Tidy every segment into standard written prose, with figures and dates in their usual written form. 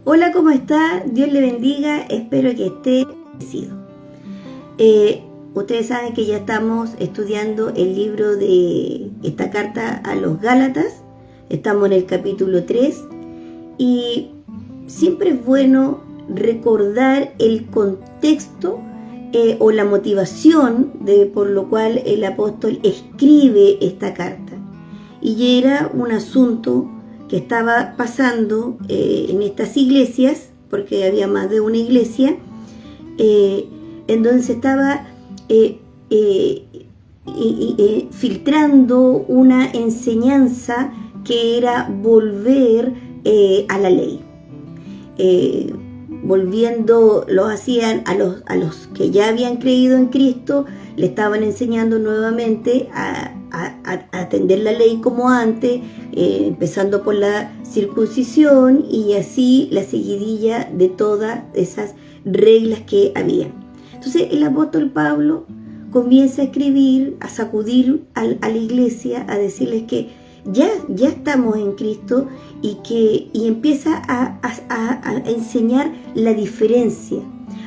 Hola, ¿cómo está? Dios le bendiga, espero que esté bendecido. Ustedes saben que ya estamos estudiando el libro de esta carta a los Gálatas, estamos en el capítulo 3 y siempre es bueno recordar el contexto o la motivación por lo cual el apóstol escribe esta carta. Y era un asunto que estaba pasando en estas iglesias, porque había más de una iglesia, en donde se estaba filtrando una enseñanza que era volver a la ley. Lo hacían a los que ya habían creído en Cristo, le estaban enseñando nuevamente a atender la ley como antes, empezando por la circuncisión y así la seguidilla de todas esas reglas que había. Entonces el apóstol Pablo comienza a escribir, a sacudir a la iglesia, a decirles que ya estamos en Cristo y empieza a enseñar la diferencia,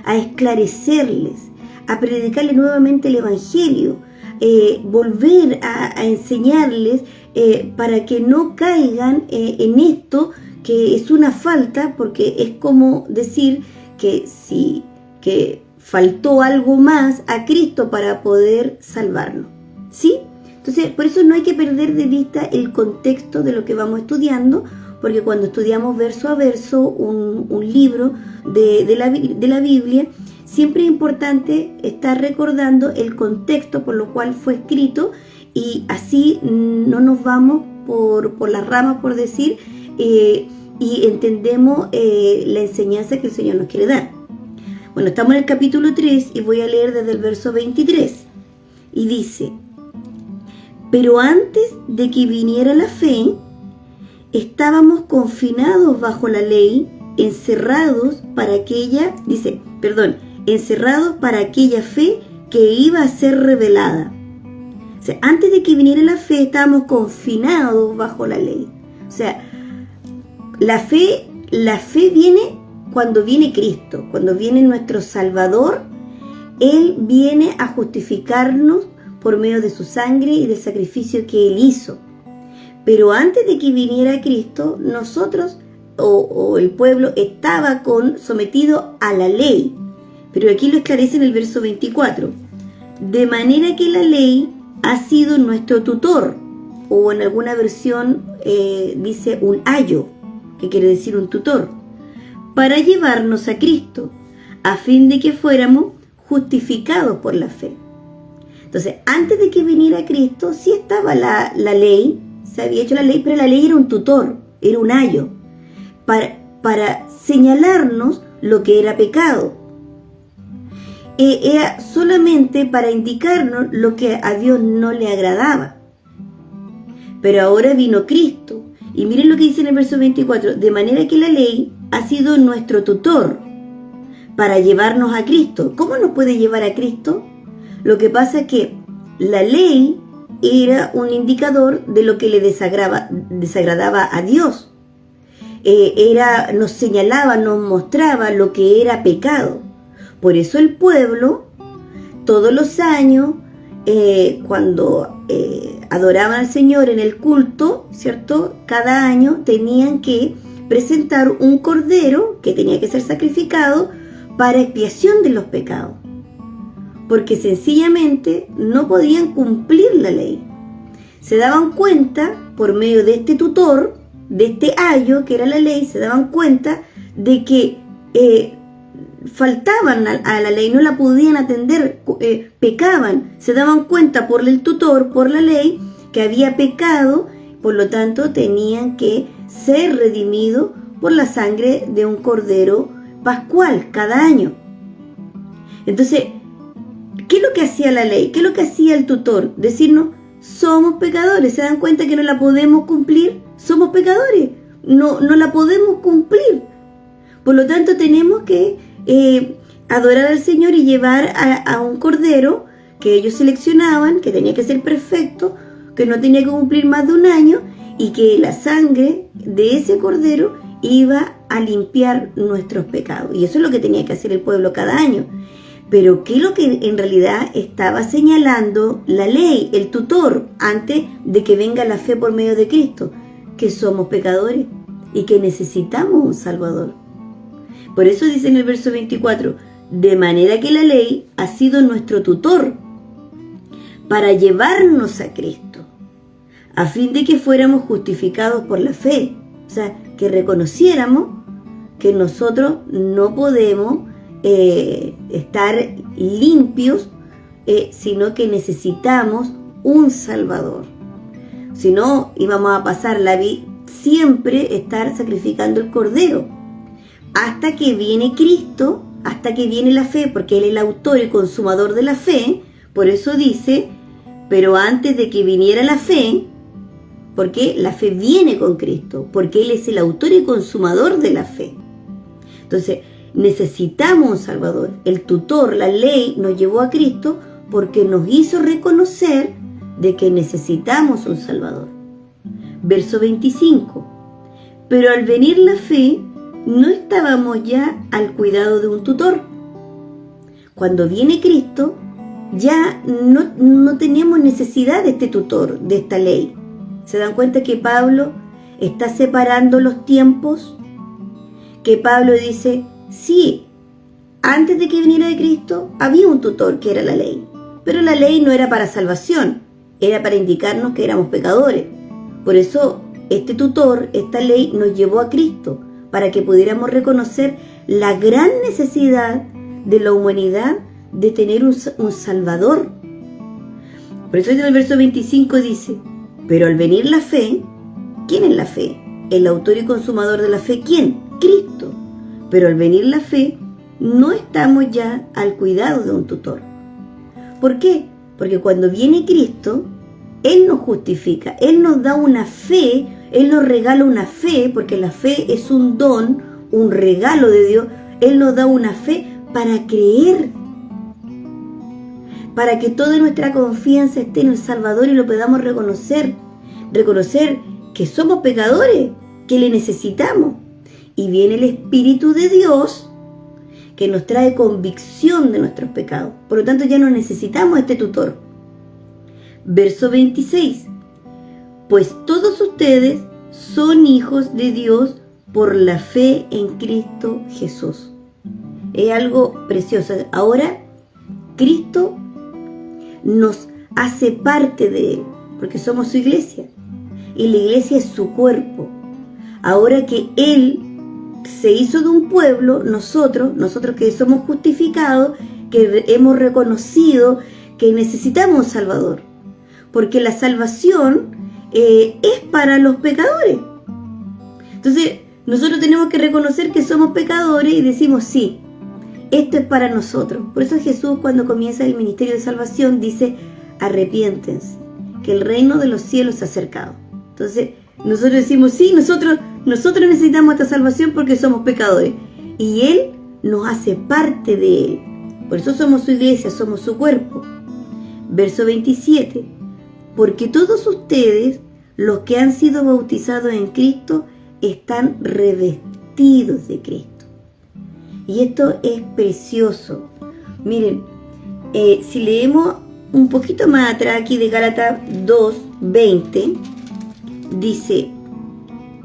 a esclarecerles, a predicarles nuevamente el evangelio, volver a enseñarles para que no caigan en esto que es una falta, porque es como decir que faltó algo más a Cristo para poder salvarnos, ¿sí? Entonces, por eso no hay que perder de vista el contexto de lo que vamos estudiando, porque cuando estudiamos verso a verso un libro de la Biblia, siempre es importante estar recordando el contexto por lo cual fue escrito y así no nos vamos por las ramas, por decir, y entendemos la enseñanza que el Señor nos quiere dar. Bueno, estamos en el capítulo 3 y voy a leer desde el verso 23. Y dice: pero antes de que viniera la fe, estábamos confinados bajo la ley, encerrados para aquella fe que iba a ser revelada. O sea, antes de que viniera la fe, estábamos confinados bajo la ley. O sea, la fe viene cuando viene Cristo, cuando viene nuestro Salvador. Él viene a justificarnos por medio de su sangre y del sacrificio que Él hizo. Pero antes de que viniera Cristo, nosotros o el pueblo estaba sometido a la ley. Pero aquí lo esclarece en el verso 24. De manera que la ley ha sido nuestro tutor, o en alguna versión dice un ayo, que quiere decir un tutor, para llevarnos a Cristo, a fin de que fuéramos justificados por la fe. Entonces, antes de que viniera Cristo, sí estaba la ley, se había hecho la ley, pero la ley era un tutor, era un ayo, para señalarnos lo que era pecado. Era solamente para indicarnos lo que a Dios no le agradaba. Pero ahora vino Cristo, y miren lo que dice en el verso 24, de manera que la ley ha sido nuestro tutor para llevarnos a Cristo. ¿Cómo nos puede llevar a Cristo? Lo que pasa es que la ley era un indicador de lo que le desagradaba a Dios. Nos señalaba, nos mostraba lo que era pecado. Por eso el pueblo, todos los años, cuando adoraban al Señor en el culto, ¿cierto? Cada año tenían que presentar un cordero que tenía que ser sacrificado para expiación de los pecados, porque sencillamente no podían cumplir la ley. Se daban cuenta, por medio de este tutor, de este ayo que era la ley, se daban cuenta de que faltaban a la ley, no la podían atender, pecaban, se daban cuenta por el tutor, por la ley, que había pecado, por lo tanto tenían que ser redimidos por la sangre de un cordero pascual cada año. Entonces, ¿qué es lo que hacía la ley? ¿Qué es lo que hacía el tutor? Decirnos, somos pecadores. ¿Se dan cuenta que no la podemos cumplir? Somos pecadores. No la podemos cumplir. Por lo tanto, tenemos que adorar al Señor y llevar a un cordero que ellos seleccionaban, que tenía que ser perfecto, que no tenía que cumplir más de un año, y que la sangre de ese cordero iba a limpiar nuestros pecados. Y eso es lo que tenía que hacer el pueblo cada año. Pero ¿qué es lo que en realidad estaba señalando la ley, el tutor, antes de que venga la fe por medio de Cristo? Que somos pecadores y que necesitamos un Salvador. Por eso dice en el verso 24, de manera que la ley ha sido nuestro tutor para llevarnos a Cristo, a fin de que fuéramos justificados por la fe. O sea, que reconociéramos que nosotros no podemos estar limpios, sino que necesitamos un Salvador. Si no, íbamos a pasar la vida siempre estar sacrificando el cordero, hasta que viene Cristo, hasta que viene la fe, porque Él es el autor y consumador de la fe. Por eso dice, pero antes de que viniera la fe, porque la fe viene con Cristo, porque Él es el autor y consumador de la fe. Entonces, necesitamos un Salvador. El tutor, la ley, nos llevó a Cristo porque nos hizo reconocer de que necesitamos un Salvador. Verso 25. Pero al venir la fe, no estábamos ya al cuidado de un tutor. Cuando viene Cristo, ya no tenemos necesidad de este tutor, de esta ley. ¿Se dan cuenta que Pablo está separando los tiempos? Que Pablo dice, sí, antes de que viniera de Cristo había un tutor que era la ley, pero la ley no era para salvación, era para indicarnos que éramos pecadores. Por eso este tutor, esta ley, nos llevó a Cristo, para que pudiéramos reconocer la gran necesidad de la humanidad de tener un Salvador. Por eso en el verso 25 dice, pero al venir la fe, ¿quién es la fe? El autor y consumador de la fe, ¿quién? Cristo. Pero al venir la fe, no estamos ya al cuidado de un tutor. ¿Por qué? Porque cuando viene Cristo, Él nos justifica, Él nos da una fe, Él nos regala una fe, porque la fe es un don, un regalo de Dios. Él nos da una fe para creer, para que toda nuestra confianza esté en el Salvador y lo podamos reconocer que somos pecadores, que le necesitamos. Y viene el Espíritu de Dios que nos trae convicción de nuestros pecados. Por lo tanto, ya no necesitamos este tutor. Verso 26. Pues todos ustedes son hijos de Dios por la fe en Cristo Jesús. Es algo precioso. Ahora, Cristo nos hace parte de Él, porque somos su iglesia. Y la iglesia es su cuerpo. Ahora que Él se hizo de un pueblo, nosotros que somos justificados, que hemos reconocido que necesitamos un Salvador, porque la salvación es para los pecadores. Entonces nosotros tenemos que reconocer que somos pecadores y decimos sí, esto es para nosotros. Por eso Jesús, cuando comienza el ministerio de salvación, dice arrepiéntense, que el reino de los cielos se ha acercado. Entonces nosotros decimos sí, nosotros necesitamos esta salvación porque somos pecadores, y Él nos hace parte de Él. Por eso somos su iglesia, somos su cuerpo. Verso 27. Porque todos ustedes, los que han sido bautizados en Cristo, están revestidos de Cristo. Y esto es precioso. Miren, si leemos un poquito más atrás aquí de Gálatas 2:20, dice,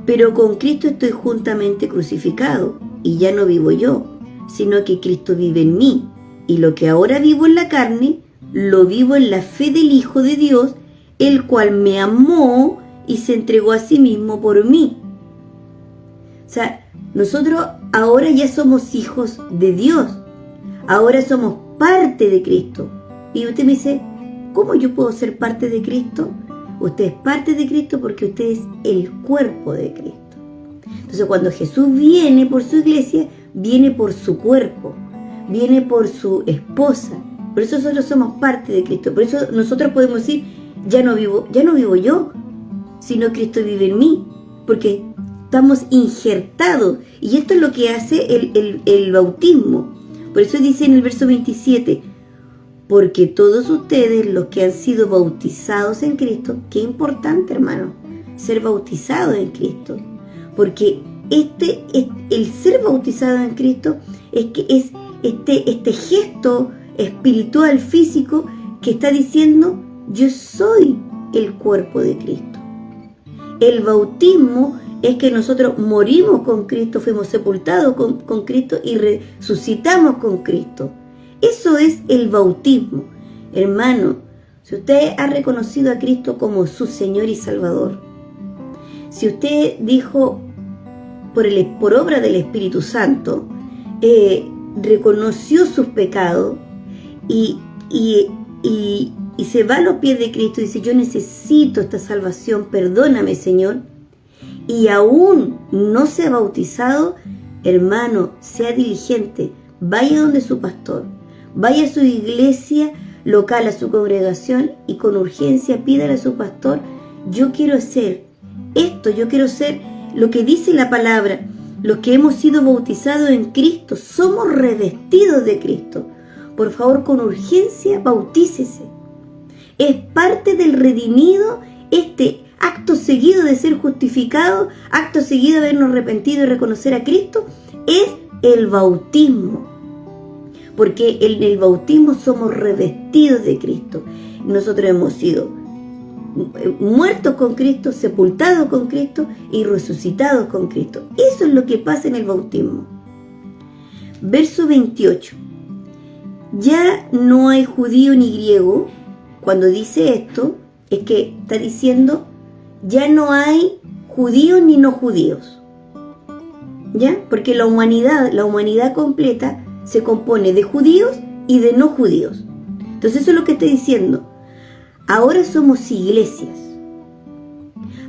pero con Cristo estoy juntamente crucificado, y ya no vivo yo, sino que Cristo vive en mí, y lo que ahora vivo en la carne, lo vivo en la fe del Hijo de Dios, el cual me amó y se entregó a sí mismo por mí. O sea, nosotros ahora ya somos hijos de Dios, ahora somos parte de Cristo. Y usted me dice, ¿cómo yo puedo ser parte de Cristo? Usted es parte de Cristo porque usted es el cuerpo de Cristo. Entonces cuando Jesús viene por su iglesia, viene por su cuerpo, viene por su esposa. Por eso nosotros somos parte de Cristo. Por eso nosotros podemos decir, ya no vivo yo, sino Cristo vive en mí, porque estamos injertados. Y esto es lo que hace el bautismo. Por eso dice en el verso 27, porque todos ustedes, los que han sido bautizados en Cristo, qué importante, hermano, ser bautizados en Cristo, porque el ser bautizado en Cristo es este gesto espiritual, físico, que está diciendo: yo soy el cuerpo de Cristo. El bautismo es que nosotros morimos con Cristo, fuimos sepultados con Cristo y resucitamos con Cristo. Eso es el bautismo. Hermano, si usted ha reconocido a Cristo como su Señor y Salvador, si usted dijo por obra del Espíritu Santo, reconoció sus pecados y se va a los pies de Cristo y dice: yo necesito esta salvación, perdóname, Señor, y aún no se ha bautizado, hermano, sea diligente, vaya donde su pastor, vaya a su iglesia local, a su congregación, y con urgencia pídale a su pastor: yo quiero hacer esto, yo quiero ser lo que dice la palabra. Los que hemos sido bautizados en Cristo, somos revestidos de Cristo. Por favor, con urgencia, bautícese. Es parte del redimido este acto seguido de ser justificado, acto seguido de habernos arrepentido y reconocer a Cristo, es el bautismo. Porque en el bautismo somos revestidos de Cristo. Nosotros hemos sido muertos con Cristo, sepultados con Cristo y resucitados con Cristo. Eso es lo que pasa en el bautismo. Verso 28. Ya no hay judío ni griego. Cuando dice esto, es que está diciendo: ya no hay judíos ni no judíos. ¿Ya? Porque la humanidad completa se compone de judíos y de no judíos. Entonces eso es lo que está diciendo. Ahora somos iglesias.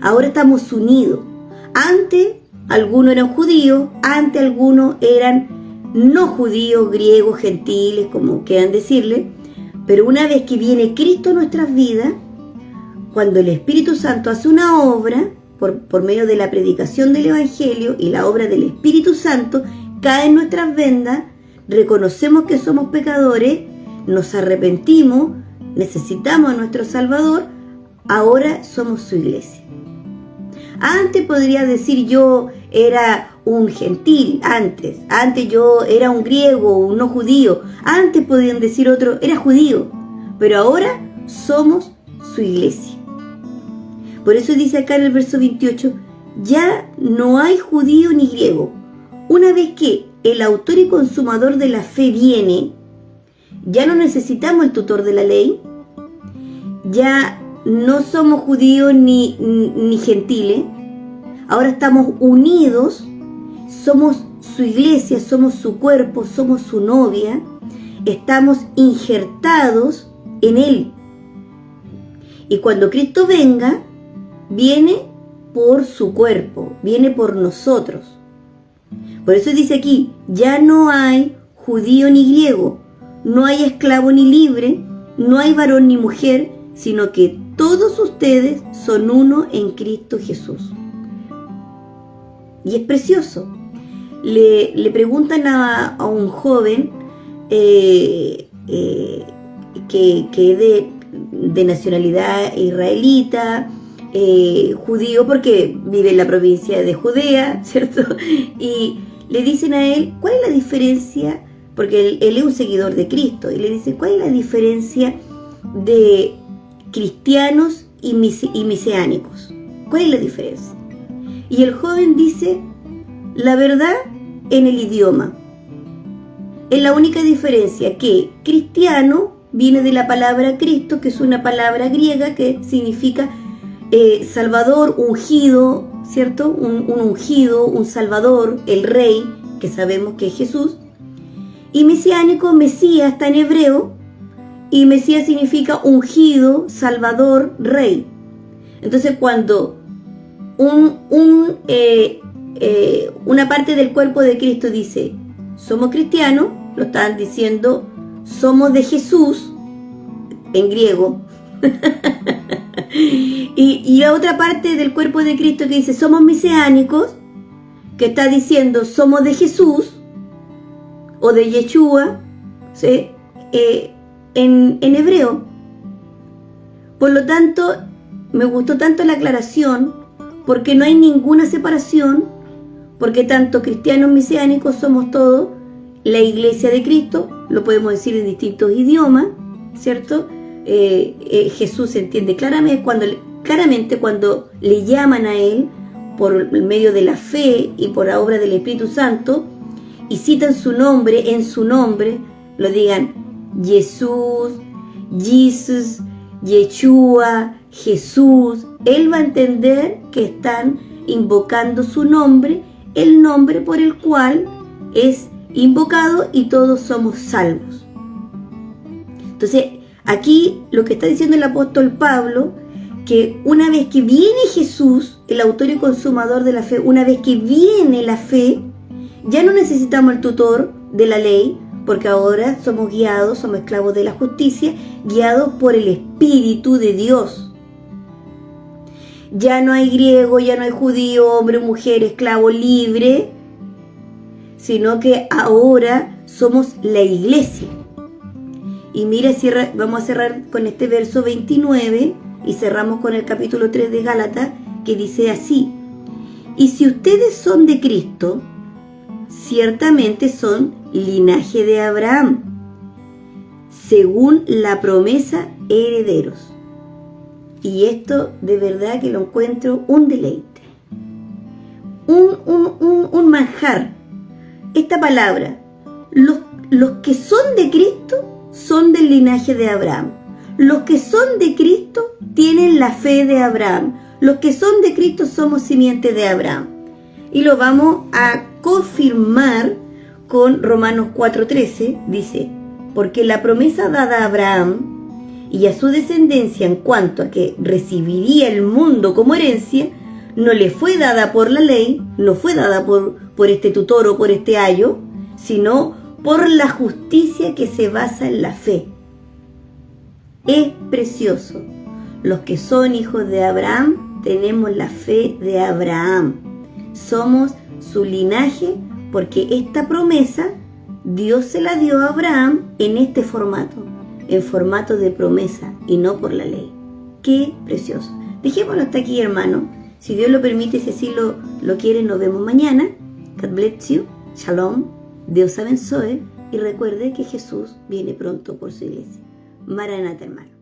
Ahora estamos unidos. Antes algunos eran judíos, antes algunos eran no judíos, griegos, gentiles, como quieran decirle. Pero una vez que viene Cristo a nuestras vidas, cuando el Espíritu Santo hace una obra, por medio de la predicación del Evangelio y la obra del Espíritu Santo, cae en nuestras vendas, reconocemos que somos pecadores, nos arrepentimos, necesitamos a nuestro Salvador, ahora somos su iglesia. Antes podría decir: yo era un gentil, antes yo era un griego, un no judío, antes podían decir otro, era judío, pero ahora somos su iglesia. Por eso dice acá en el verso 28, ya no hay judío ni griego. Una vez que el autor y consumador de la fe viene, ya no necesitamos el tutor de la ley, ya no somos judíos ni gentiles, ahora estamos unidos, somos su iglesia, somos su cuerpo, somos su novia, estamos injertados en él. Y cuando Cristo venga, viene por su cuerpo, viene por nosotros. Por eso dice aquí, ya no hay judío ni griego, no hay esclavo ni libre, no hay varón ni mujer, sino que todos ustedes son uno en Cristo Jesús. Y es precioso. Le preguntan a un joven que es de nacionalidad israelita, judío, porque vive en la provincia de Judea, ¿cierto? Y le dicen a él: ¿cuál es la diferencia? Porque él es un seguidor de Cristo, y le dice: ¿cuál es la diferencia de cristianos y mesiánicos? ¿Cuál es la diferencia? Y el joven dice: la verdad, en el idioma. Es la única diferencia, que cristiano viene de la palabra Cristo, que es una palabra griega que significa Salvador, ungido, ¿cierto? Un ungido, un Salvador, el Rey, que sabemos que es Jesús. Y mesiánico, Mesías, está en hebreo, y Mesías significa ungido, Salvador, Rey. Entonces, cuando una parte del cuerpo de Cristo dice: somos cristianos, lo están diciendo: somos de Jesús, en griego. y la otra parte del cuerpo de Cristo que dice: somos mesiánicos, que está diciendo: somos de Jesús o de Yeshua, ¿sí? En hebreo. Por lo tanto, me gustó tanto la aclaración, porque no hay ninguna separación, porque tanto cristianos mesiánicos somos todos la iglesia de Cristo, lo podemos decir en distintos idiomas, ¿cierto? Jesús se entiende claramente cuando le llaman a Él por medio de la fe y por la obra del Espíritu Santo, y citan su nombre, en su nombre, lo digan Jesús, Jesus, Yeshua, Jesús. Él va a entender que están invocando su nombre, el nombre por el cual es invocado y todos somos salvos. Entonces, aquí lo que está diciendo el apóstol Pablo, que una vez que viene Jesús, el autor y consumador de la fe, una vez que viene la fe, ya no necesitamos el tutor de la ley, porque ahora somos guiados, somos esclavos de la justicia, guiados por el Espíritu de Dios. Ya no hay griego, ya no hay judío, hombre, mujer, esclavo, libre, sino que ahora somos la iglesia. Y mira, vamos a cerrar con este verso 29 y cerramos con el capítulo 3 de Gálatas, que dice así: y si ustedes son de Cristo, ciertamente son linaje de Abraham, según la promesa, herederos. Y esto de verdad que lo encuentro un deleite, un manjar. Esta palabra, los que son de Cristo son del linaje de Abraham. Los que son de Cristo tienen la fe de Abraham. Los que son de Cristo somos simiente de Abraham. Y lo vamos a confirmar con Romanos 4:13. Dice: porque la promesa dada a Abraham y a su descendencia en cuanto a que recibiría el mundo como herencia, no le fue dada por la ley, no fue dada por este tutor o por este ayo, sino por la justicia que se basa en la fe. Es precioso. Los que son hijos de Abraham tenemos la fe de Abraham. Somos su linaje porque esta promesa Dios se la dio a Abraham en este formato, en formato de promesa y no por la ley. ¡Qué precioso! Dejémoslo hasta aquí, hermano. Si Dios lo permite, si así lo quiere, nos vemos mañana. God bless you. Shalom. Dios abençoe. Y recuerde que Jesús viene pronto por su iglesia. Maranata, hermano.